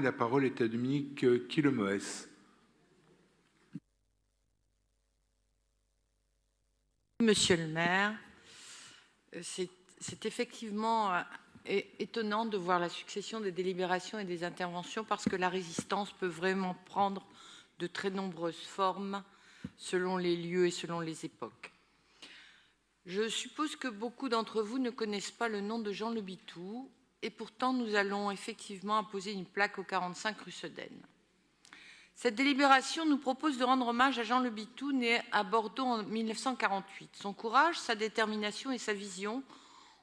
La parole est à Dominique Quillemoes. Monsieur le maire, c'est effectivement étonnant de voir la succession des délibérations et des interventions parce que la résistance peut vraiment prendre de très nombreuses formes selon les lieux et selon les époques. Je suppose que beaucoup d'entre vous ne connaissent pas le nom de Jean Le Bitou et pourtant nous allons effectivement apposer une plaque au 45 rue Sedaine. Cette délibération nous propose de rendre hommage à Jean Le Bitou, né à Bordeaux en 1948. Son courage, sa détermination et sa vision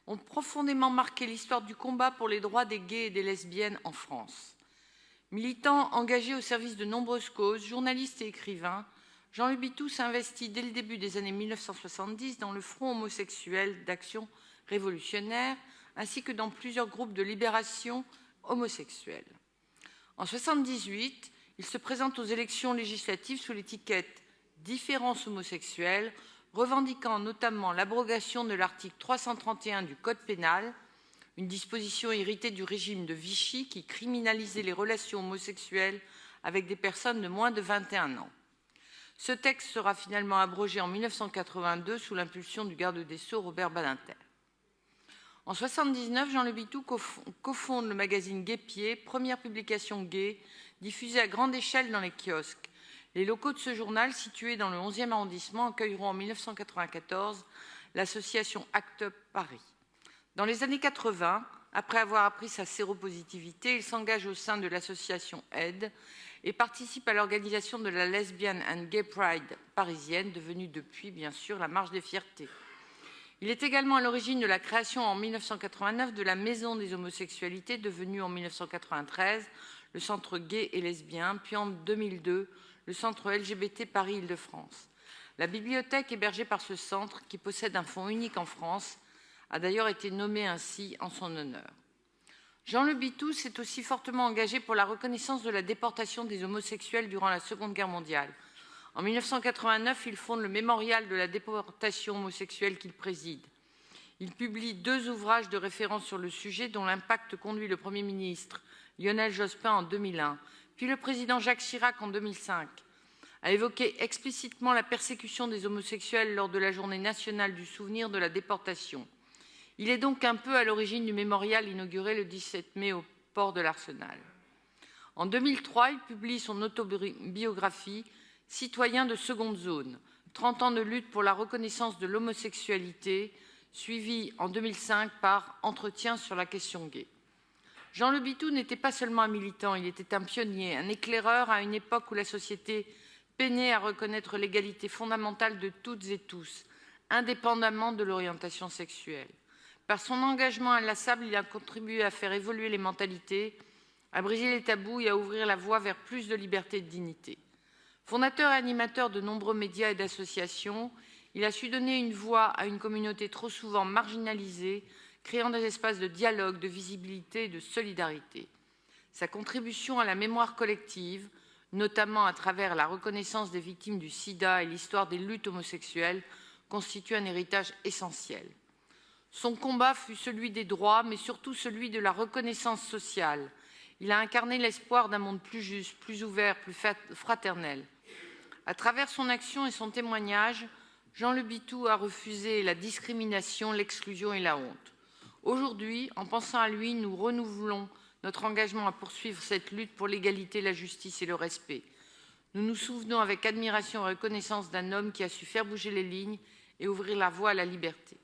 ont profondément marqué l'histoire du combat pour les droits des gays et des lesbiennes en France. Militant engagé au service de nombreuses causes, journaliste et écrivain, Jean Le Bitou s'investit dès le début des années 1970 dans le Front homosexuel d'action révolutionnaire, ainsi que dans plusieurs groupes de libération homosexuelle. En 1978, il se présente aux élections législatives sous l'étiquette « Différence homosexuelle », revendiquant notamment l'abrogation de l'article 331 du Code pénal, une disposition héritée du régime de Vichy qui criminalisait les relations homosexuelles avec des personnes de moins de 21 ans. Ce texte sera finalement abrogé en 1982 sous l'impulsion du garde des Sceaux Robert Badinter. En 1979, Jean Le Bitou cofonde le magazine Gay-Pied, première publication gay, diffusée à grande échelle dans les kiosques. Les locaux de ce journal, situés dans le 11e arrondissement, accueilleront en 1994 l'association ACT UP Paris. Dans les années 80, après avoir appris sa séropositivité, il s'engage au sein de l'association AID et participe à l'organisation de la Lesbian and Gay Pride parisienne, devenue depuis, bien sûr, la Marche des Fiertés. Il est également à l'origine de la création en 1989 de la Maison des homosexualités, devenue en 1993 le Centre gay et lesbien, puis en 2002 le Centre LGBT Paris-Île-de-France. La bibliothèque hébergée par ce centre, qui possède un fonds unique en France, a d'ailleurs été nommée ainsi en son honneur. Jean Le Bitou s'est aussi fortement engagé pour la reconnaissance de la déportation des homosexuels durant la Seconde Guerre mondiale. En 1989, il fonde le mémorial de la déportation homosexuelle qu'il préside. Il publie 2 ouvrages de référence sur le sujet, dont l'impact conduit le Premier ministre Lionel Jospin en 2001, puis le président Jacques Chirac en 2005, à évoquer explicitement la persécution des homosexuels lors de la Journée nationale du souvenir de la déportation. Il est donc un peu à l'origine du mémorial inauguré le 17 mai au port de l'Arsenal. En 2003, il publie son autobiographie « Citoyen de seconde zone », 30 ans de lutte pour la reconnaissance de l'homosexualité, suivi en 2005 par « Entretien sur la question gay ». Jean Le Bitou n'était pas seulement un militant, il était un pionnier, un éclaireur à une époque où la société peinait à reconnaître l'égalité fondamentale de toutes et tous, indépendamment de l'orientation sexuelle. Par son engagement inlassable, il a contribué à faire évoluer les mentalités, à briser les tabous et à ouvrir la voie vers plus de liberté et de dignité. Fondateur et animateur de nombreux médias et d'associations, il a su donner une voix à une communauté trop souvent marginalisée, créant des espaces de dialogue, de visibilité et de solidarité. Sa contribution à la mémoire collective, notamment à travers la reconnaissance des victimes du sida et l'histoire des luttes homosexuelles, constitue un héritage essentiel. Son combat fut celui des droits, mais surtout celui de la reconnaissance sociale. Il a incarné l'espoir d'un monde plus juste, plus ouvert, plus fraternel. À travers son action et son témoignage, Jean Le Bitou a refusé la discrimination, l'exclusion et la honte. Aujourd'hui, en pensant à lui, nous renouvelons notre engagement à poursuivre cette lutte pour l'égalité, la justice et le respect. Nous nous souvenons avec admiration et reconnaissance d'un homme qui a su faire bouger les lignes et ouvrir la voie à la liberté.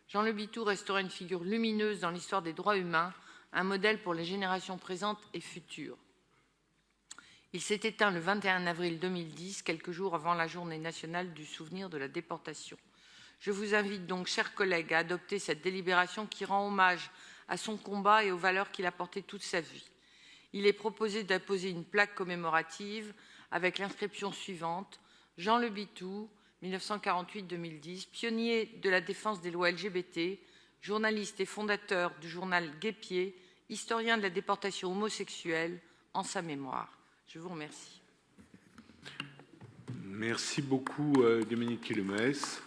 Jean Le Bitou restera une figure lumineuse dans l'histoire des droits humains, un modèle pour les générations présentes et futures. Il s'est éteint le 21 avril 2010, quelques jours avant la Journée nationale du souvenir de la déportation. Je vous invite donc, chers collègues, à adopter cette délibération qui rend hommage à son combat et aux valeurs qu'il a portées toute sa vie. Il est proposé d'apposer une plaque commémorative avec l'inscription suivante « Jean Le Bitou, 1948-2010, pionnier de la défense des lois LGBT, journaliste et fondateur du journal Gay-Pied, historien de la déportation homosexuelle, en sa mémoire ». Je vous remercie. Merci beaucoup, Dominique Quillemoes.